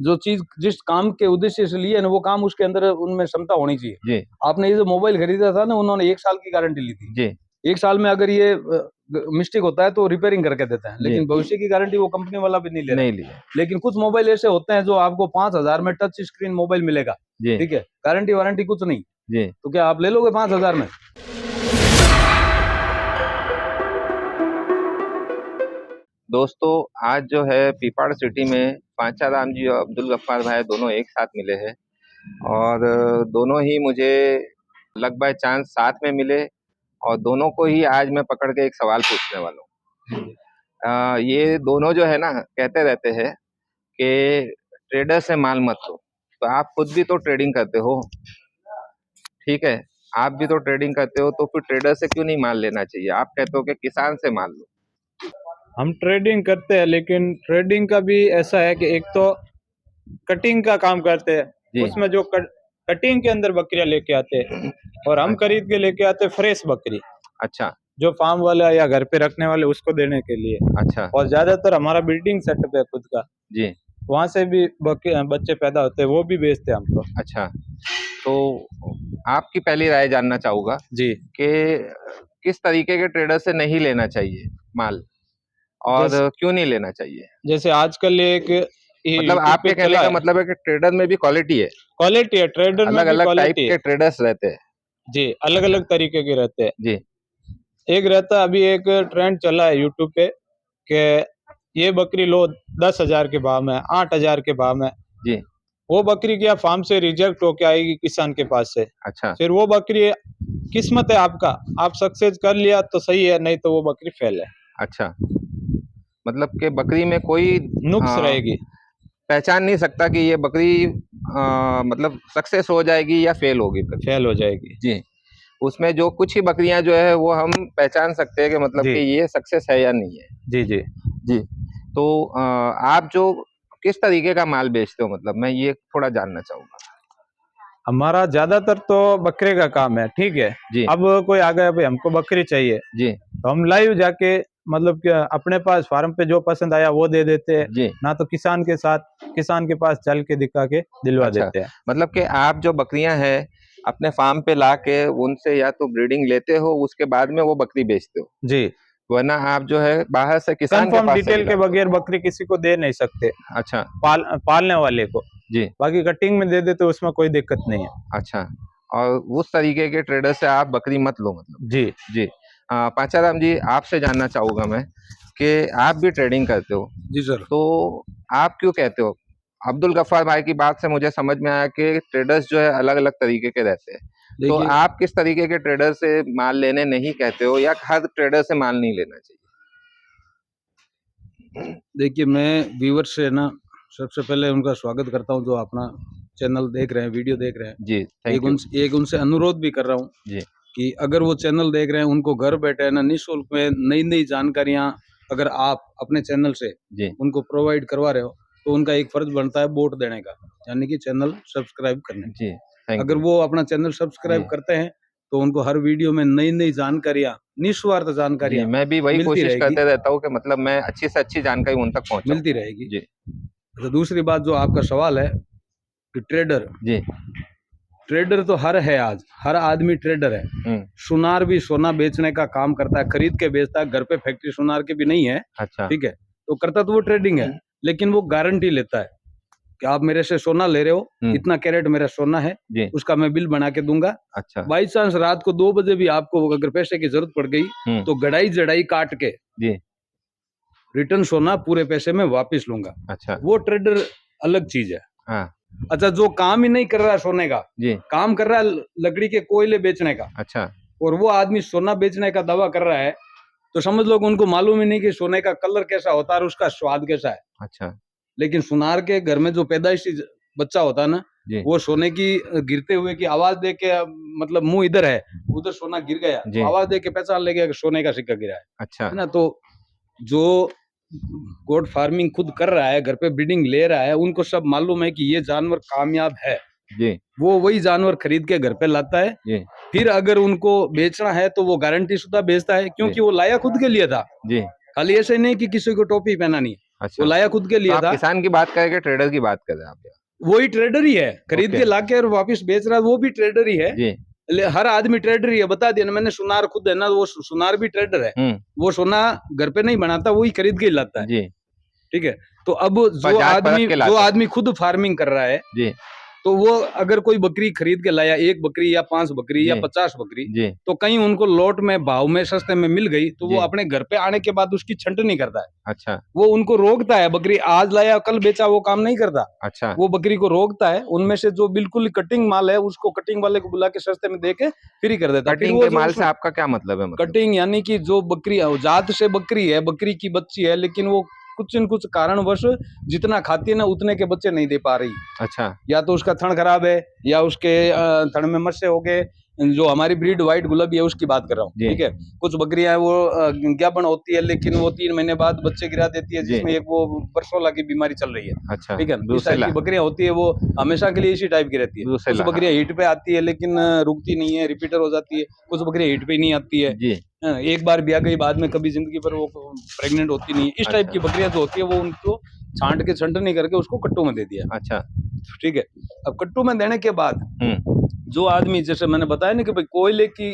जो चीज जिस काम के उद्देश्य से लिए ना वो काम उसके अंदर उनमें क्षमता होनी चाहिए। जी आपने ये जो मोबाइल खरीदा था ना, उन्होंने 1 साल की गारंटी ली थी। जी 1 साल में अगर ये मिस्टेक होता है तो रिपेयरिंग करके देते हैं, जी लेकिन भविष्य की गारंटी वो कंपनी वाला भी नहीं ले रहा। नहीं लिया। लेकिन कुछ मोबाइल ऐसे होते हैं जो आपको 5,000 में टच स्क्रीन मोबाइल मिलेगा, जी ठीक है, गारंटी वारंटी कुछ नहीं, जी तो क्या आप ले लोगे 5,000 में? दोस्तों, आज जो है पीपाड़ सिटी में पांचाराम जी और अब्दुल गफ्फार भाई दोनों एक साथ मिले हैं और दोनों ही मुझे लक बाय चांस साथ में मिले और दोनों को ही आज मैं पकड़ के एक सवाल पूछने वाला हूँ। ये दोनों जो है ना कहते रहते हैं कि ट्रेडर से माल मत लो, तो आप खुद भी तो ट्रेडिंग करते हो, ठीक है, आप भी तो ट्रेडिंग करते हो, तो फिर ट्रेडर से क्यों नहीं माल लेना चाहिए? आप कहते हो कि किसान से माल लो। हम ट्रेडिंग करते हैं, लेकिन ट्रेडिंग का भी ऐसा है कि एक तो कटिंग का काम करते हैं, जी उसमें जो कटिंग के अंदर बकरियां लेके आते हैं और हम खरीद के लेके आते हैं फ्रेश बकरी, अच्छा जो फार्म वाला या घर पे रखने वाले उसको देने के लिए। अच्छा और ज्यादातर हमारा बिल्डिंग सेटअप है खुद का, जी वहां से भी बच्चे पैदा होते हैं, वो भी बेचते हैं हमको। अच्छा, तो आपकी पहली राय जानना चाहूंगा जी, कि किस तरीके के ट्रेडर से नहीं लेना चाहिए माल और जैसे क्यों नहीं लेना चाहिए? जैसे आजकल एक ये मतलब यूट्यूब पे आपके कहने चला का है, मतलब है कि ट्रेडर में भी क्वालिटी है, क्वालिटी है, ट्रेडर में अलग भी अलग टाइप क्वालिटी है। के ट्रेडर्स रहते हैं। जी, अलग अच्छा अलग तरीके के रहते हैं। जी एक रहता है, अभी एक ट्रेंड चला है यूट्यूब पे कि ये बकरी लो 10,000 के भाव में, 8,000 के भाव में। जी वो बकरी क्या फार्म से रिजेक्ट होके आएगी किसान के पास से, अच्छा फिर वो बकरी, किस्मत है आपका, आप सक्सेस कर लिया तो सही है, नहीं तो वो बकरी फेल है, अच्छा, मतलब कि बकरी में कोई नुक्स रहेगी। पहचान नहीं सकता कि ये बकरी मतलब सक्सेस हो जाएगी या फेल होगी फिर। फेल हो जाएगी। जी, उसमें जो कुछ ही बकरियां जो है वो हम पहचान सकते हैं कि मतलब जी कि ये सक्सेस है या नहीं है। जी जी। जी, तो आप जो किस तरीके का माल बेचते हो, मतलब मैं ये थोड़ा जानना चाहूंगा। हमारा ज्यादातर तो बकरे का काम है, ठीक है। जी अब कोई आ गया भाई हमको बकरी चाहिए, जी तो हम लाइव जाके, मतलब कि अपने पास फार्म पे जो पसंद आया वो दे देते हैं, जी ना तो किसान के पास चल के दिखा के दिलवा अच्छा, देते हैं। मतलब कि आप जो बकरियां हैं अपने फार्म पे ला के उनसे या तो ब्रीडिंग लेते हो, उसके बाद में वो बकरी बेचते हो, जी, वरना आप जो है बाहर से किसान के कंफर्म पास से भी डिटेल के लाते बगैर बकरी किसी को दे नहीं सकते, हो। अच्छा पालने वाले को। जी बाकी कटिंग में दे देते, उसमें कोई दिक्कत नहीं है। अच्छा, और उस तरीके के ट्रेडर से आप बकरी मत लो मतलब। जी जी, पाचाराम जी, आपसे जानना चाहूंगा मैं कि आप भी ट्रेडिंग करते हो, जी सर। तो आप क्यों कहते हो? अब्दुल गफ्फार भाई की बात से मुझे समझ में आया कि ट्रेडर्स जो है अलग अलग तरीके के रहते हैं, तो देखिए आप किस तरीके के ट्रेडर से माल लेने नहीं कहते हो या हर ट्रेडर से माल नहीं लेना चाहिए? देखिए मैं व्यूवर से ना सबसे पहले उनका स्वागत करता हूं, जो अपना चैनल देख रहे हैं, वीडियो देख रहे हैं। जी थैंक यू। एक उनसे अनुरोध भी कर रहा हूं जी कि अगर वो चैनल देख रहे हैं, उनको घर बैठे ना निःशुल्क में नई नई जानकारियां अगर आप अपने चैनल से जी उनको प्रोवाइड करवा रहे हो, तो उनका एक फर्ज बनता है वोट देने का, यानी कि चैनल सब्सक्राइब करने का। जी थैंक अगर यू। वो अपना चैनल जी सब्सक्राइब करते हैं तो उनको हर वीडियो में नई नई जानकारियां, निस्वार्थ जी, जानकारियां मैं भी वही मिलती कोशिश रहेगी, करते रहता हूँ कि मतलब मैं अच्छी से अच्छी जानकारी उन तक पहुंचाऊं। मिलती रहेगी। जी तो दूसरी बात जो आपका सवाल है कि ट्रेडर, जी ट्रेडर तो हर आदमी ट्रेडर है। हम्म, सुनार भी सोना बेचने का काम करता है, खरीद के बेचता है, घर पे फैक्ट्री सुनार की भी नहीं है, अच्छा ठीक है, तो करता तो वो ट्रेडिंग है, लेकिन वो गारंटी लेता है कि आप मेरे से सोना ले रहे हो, इतना कैरेट मेरा सोना है, जी उसका मैं बिल बना के दूंगा। अच्छा बाई चांस रात को 2 बजे भी आपको अगर पैसे की जरूरत पड़ गई, तो गड़ाई जड़ाई काट के जी रिटर्न सोना पूरे पैसे में वापस लूंगा। अच्छा वो ट्रेडर अलग चीज है। हाँ अच्छा, जो काम ही नहीं कर रहा है सोने का, जी काम कर रहा है लकड़ी के कोयले बेचने का, अच्छा और वो आदमी सोना बेचने का दावा कर रहा है, तो समझ लो कि उनको मालूम ही नहीं कि सोने का कलर कैसा होता है और उसका स्वाद कैसा है। अच्छा लेकिन सुनार के घर में जो पैदाइशी बच्चा होता है ना, जी वो सोने की गिरते हुए की आवाज दे के, मतलब मुंह इधर है, उधर सोना गिर गया, जी तो आवाज दे के पहचान लेगा कि सोने का सिक्का गिरा अच्छा है ना। तो जो गोट फार्मिंग खुद कर रहा है, घर पे ब्रीडिंग ले रहा है, उनको सब मालूम है कि ये जानवर कामयाब है, जी वो वही जानवर खरीद के घर पे लाता है। जी फिर अगर उनको बेचना है तो वो गारंटी शुदा बेचता है, जी क्योंकि वो लाया खुद के लिए था, जी खाली ऐसे नहीं कि किसी को टोपी पहनानी है। अच्छा, वो लाया खुद के तो लिए आप था। किसान की बात करें कि ट्रेडर की बात कर रहे हैं आप यहाँ? वही ट्रेडर ही है, खरीद ओके। के लाके और वापस बेच रहा है, वो भी ट्रेडर ही है। जी। हर आदमी ट्रेडर ही है, बता दिया ना मैंने। सुनार खुद है ना, वो सुनार भी ट्रेडर है। वो सोना घर पे नहीं बनाता, वही खरीद के ही लाता है। जी। ठीक है, तो अब पर जांच परख के जो लाते हैं। आदमी खुद फार्मिंग कर रहा है, जी। तो वो अगर कोई बकरी खरीद के लाया, 1 बकरी या 5 बकरी या जी। 50 बकरी, जी। तो कहीं उनको लॉट में भाव में सस्ते में मिल गई, तो वो जी। अपने घर पे आने के बाद उसकी छंटनी करता है। अच्छा। वो उनको रोकता है, बकरी आज लाया कल बेचा, वो काम नहीं करता। अच्छा। वो बकरी को रोकता है, उनमें से जो बिल्कुल कटिंग माल है उसको कटिंग वाले को बुला के सस्ते में दे के फ्री कर देता है। फिर कटिंग वो के जो माल से उसमें आपका क्या मतलब है? मतलब कटिंग यानी कि जो बकरी जात से बकरी है, बकरी की बच्ची है, लेकिन वो कुछ न कुछ कारणवश जितना खाती है ना उतने के बच्चे नहीं दे पा रही। अच्छा। या तो उसका थन खराब है, या उसके थन में मस्से हो गए। जो हमारी ब्रीड व्हाइट गुलाबी है उसकी बात कर रहा हूँ, जी। ठीक है। कुछ बकरियां वो ज्ञापन होती है, लेकिन वो 3 महीने बाद बच्चे गिरा देती है, जी। जिसमें एक वो बरसोला की बीमारी चल रही है। अच्छा, ठीक है, इस टाइप ब्रूसेला। की बकरियां होती है, वो हमेशा के लिए इसी टाइप की रहती है। कुछ ब्रूसेला, हाँ। बकरियां हीट पे आती है, लेकिन रुकती नहीं है, रिपीटर हो जाती है। कुछ बकरियां हीट पे नहीं आती है। जी। एक बार ब्याह गई, बाद में कभी जिंदगी भर वो प्रेग्नेंट होती नहीं है। इस टाइप अच्छा। की बकरियां जो होती है, वो उनको छांट के छंटनी करके उसको कट्टू में दे दिया। अच्छा। ठीक है, अब कट्टू में देने के बाद हम्म। जो आदमी, जैसे मैंने बताया ना कि भाई कोयले की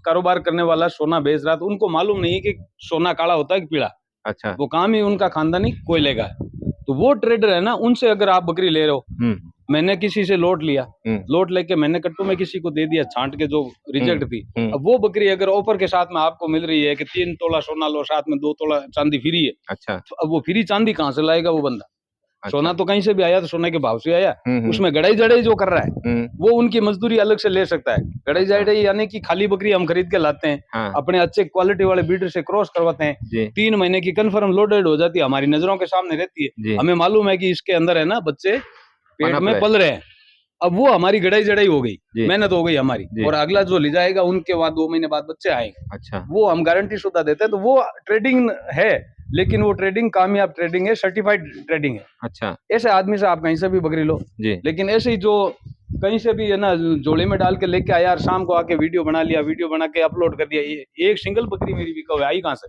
कारोबार करने वाला सोना बेच रहा था, उनको मालूम नहीं है कि सोना काला होता है कि पीला। अच्छा। वो काम ही उनका खानदानी कोयले का है। तो वो ट्रेडर है ना, उनसे अगर आप बकरी ले रहे हो, हम्म। मैंने किसी से लोट लिया, हम्म। लोट लेके मैंने कट्टू में किसी को दे दिया छांट के, जो रिजेक्ट थी। हम्म। अब वो बकरी अगर ऑफर के साथ में आपको मिल रही है कि 3 तोला सोना लो, साथ में 2 तोला चांदी फ्री है, अच्छा। तो अब वो फ्री चांदी कहाँ से लाएगा वो बंदा? अच्छा। सोना तो कहीं से भी आया, तो सोने के भाव से आया। हम्म। उसमें गड़ाई जड़ाई जो कर रहा है, हम्म। वो उनकी मजदूरी अलग से ले सकता है। गड़ाई अच्छा। जड़ाई यानी कि खाली बकरी हम खरीद के लाते हैं, हाँ। अपने अच्छे क्वालिटी वाले ब्रीडर से क्रॉस करवाते हैं। जी। 3 महीने की कंफर्म लोडेड हो जाती है, हमारी नजरों के सामने रहती है। जी। हमें मालूम है कि इसके अंदर है ना बच्चे पेट पनप में रहे। पल रहे हैं। अब वो हमारी गड़ाई जड़ाई हो गई, जी। मेहनत हो गई हमारी, जी। और अगला जो ले जाएगा उनके वहां 2 महीने बाद बच्चे आएंगे, अच्छा। वो हम गारंटी शुदा देते हैं। तो वो ट्रेडिंग है, लेकिन वो ट्रेडिंग कामयाब ट्रेडिंग है, सर्टिफाइड ट्रेडिंग है। अच्छा। ऐसे आदमी से आप कहीं से भी बकरी लो, जी। लेकिन ऐसे ही जो कहीं से भी है ना जोड़े में डाल के लेके आया और शाम को आके वीडियो बना लिया, वीडियो बना के अपलोड कर दिया, ये एक सिंगल बकरी मेरी बिका हुआ आई कहाँ से?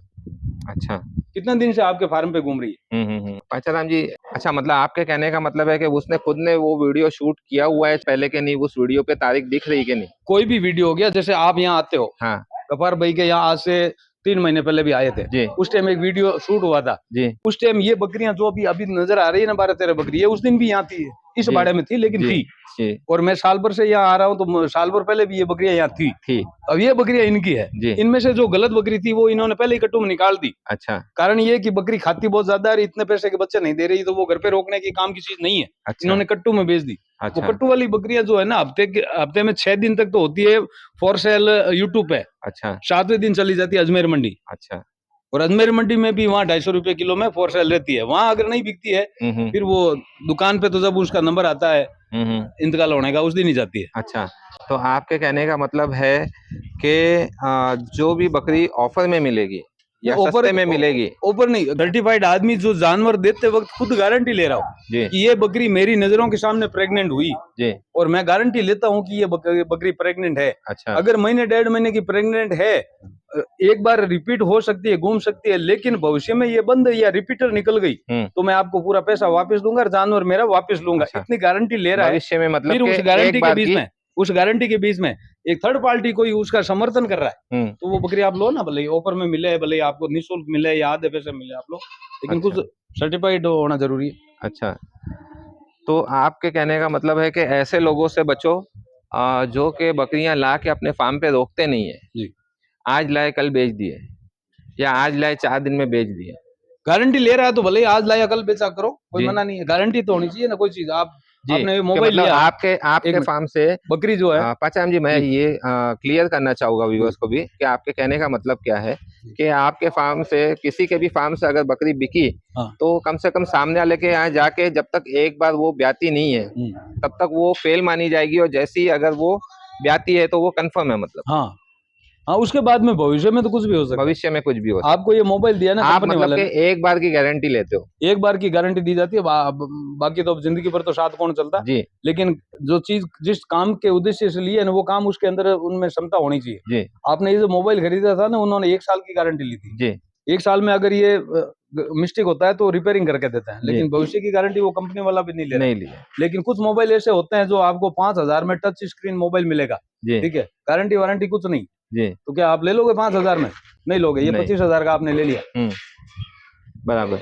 अच्छा। कितने दिन से आपके फार्म पे घूम रही है? पाचाराम जी, अच्छा मतलब आपके कहने का मतलब है कि उसने खुद ने वो वीडियो शूट किया हुआ है पहले के नहीं? उस वीडियो पे तारीख दिख रही कि नहीं? कोई भी वीडियो हो गया, जैसे आप यहाँ आते हो, हाँ। गफार भाई के यहाँ आज से 3 महीने पहले भी आए थे जी। उस टाइम एक वीडियो शूट हुआ था जी। उस टाइम ये बकरियां जो अभी अभी नजर आ रही है ना 12-13 बकरी, ये उस दिन भी यहाँ थी, इस जी। बाड़े में थी, लेकिन जी। थी। जी। और मैं साल भर से यहाँ आ रहा हूँ, तो साल भर पहले भी ये बकरियां यहाँ थी। अब ये बकरियां इनकी है। जी। इनमें से जो गलत बकरी थी वो इन्होंने पहले ही कट्टू में निकाल दी। अच्छा। कारण ये कि बकरी खाती बहुत ज्यादा है, इतने पैसे के बच्चे नहीं दे रही, तो वो घर पे रोकने की काम की चीज नहीं है। अच्छा। इन्होंने कट्टू में बेच दी। अच्छा। वो कट्टू वाली बकरियां जो है ना, हफ्ते में 6 दिन तक तो होती है फॉर सेल यूट्यूब पे। अच्छा। 7वें दिन चली जाती है अजमेर मंडी। अच्छा। और अजमेर मंडी में भी वहाँ 250 रुपए किलो में फॉर सेल रहती है। वहां अगर नहीं बिकती है, फिर वो दुकान पे तो जब उसका नंबर आता है इंतकाल होने का, उस दिन ही जाती है। अच्छा, तो आपके कहने का मतलब है कि जो भी बकरी ऑफर में मिलेगी या सस्ते में मिलेगी, ऑफर नहीं, सर्टिफाइड आदमी जो जानवर देते वक्त खुद गारंटी ले रहा हूँ कि ये बकरी मेरी नजरों के सामने प्रेग्नेंट हुई जी, और मैं गारंटी लेता हूँ कि ये बकरी प्रेग्नेंट है। अच्छा। अगर महीने 1.5 महीने की प्रेग्नेंट है, एक बार रिपीट हो सकती है, घूम सकती है, लेकिन भविष्य में ये बंद या रिपीटर निकल गई तो मैं आपको पूरा पैसा वापस दूंगा और जानवर मेरा वापस लूंगा। अच्छा। इतनी गारंटी ले रहा है भविष्य में, मतलब फिर उस गारंटी के बीच में एक थर्ड पार्टी कोई उसका समर्थन कर रहा है, तो वो बकरी आप लो ना, भले ऑफर में मिले, भले आपको निःशुल्क मिले या आधे पैसे मिले, आप लो, लेकिन अच्छा। कुछ सर्टिफाइड होना जरूरी है। अच्छा, तो आपके कहने का मतलब है कि ऐसे लोगों से बचो जो कि बकरियां ला के अपने फार्म पे रोकते नहीं है जी, आज लाए कल बेच दिए, या आज लाए 4 दिन में बेच दिए। गारंटी ले रहा है तो भले ही आज लाया कल बेचा करो, कोई जी। मना नहीं है। गारंटी तो होनी चाहिए ना कोई चीज। आपने मोबाइल मतलब लिया, आपके फार्म से बकरी जो है, पाचाराम जी, मैं ये क्लियर करना चाहूंगा व्यूअर्स को भी कि आपके कहने का मतलब क्या है कि आपके फार्म से, किसी के भी फार्म से अगर बकरी बिकी तो कम से कम सामने वाले के यहाँ जाके जब तक एक बार वो ब्याती नहीं है तब तक वो फेल मानी जाएगी, और जैसी अगर वो ब्याती है तो वो कंफर्म है, मतलब। हाँ, उसके बाद में भविष्य में तो कुछ भी हो सकता है। भविष्य में कुछ भी हो सकता है। आपको ये मोबाइल दिया ना आप कंपनी मतलब वाले कि एक बार की गारंटी लेते हो? एक बार की गारंटी दी जाती है, बाकी तो अब जिंदगी भर तो साथ कौन चलता जी। लेकिन जो चीज जिस काम के उद्देश्य से लिए ना, वो काम उसके अंदर उनमें क्षमता होनी चाहिए। जी। आपने ये जो मोबाइल खरीदा था ना, उन्होंने 1 साल की गारंटी ली थी। जी। 1 साल में अगर ये मिस्टेक होता है तो रिपेयरिंग करके देते हैं, लेकिन भविष्य की गारंटी वो कंपनी वाला भी नहीं ले रहा। नहीं लिया लेकिन कुछ मोबाइल ऐसे होते हैं जो आपको 5,000 में टच स्क्रीन मोबाइल मिलेगा, जी ठीक है, गारंटी वारंटी कुछ नहीं, जी तो क्या आप ले लोगे 5,000 में? नहीं लोगे। ये नहीं। 25,000 का आपने ले लिया। बराबर।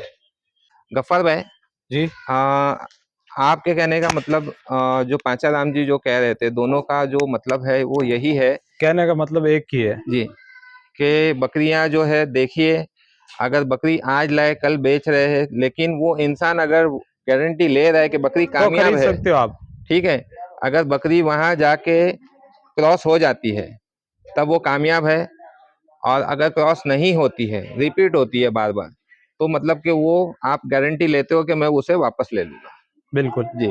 गफ्फार भाई जी। आपके कहने का मतलब जो पांचाराम जी जो कह रहे थे, दोनों का जो मतलब है वो यही है, कहने का मतलब एक ही है जी, कि बकरियां जो है, देखिए अगर बकरी आज लाए कल बेच रहे हैं, लेकिन वो इंसान अगर गारंटी ले रहा है कि बकरी तो कामयाब खरीद है, सकते हो आप। ठीक है, अगर बकरी वहां जाके क्रॉस हो जाती है तब वो कामयाब है, और अगर क्रॉस नहीं होती है, रिपीट होती है बार बार, तो मतलब कि वो आप गारंटी लेते हो कि मैं उसे वापस ले लूंगा। बिल्कुल। जी।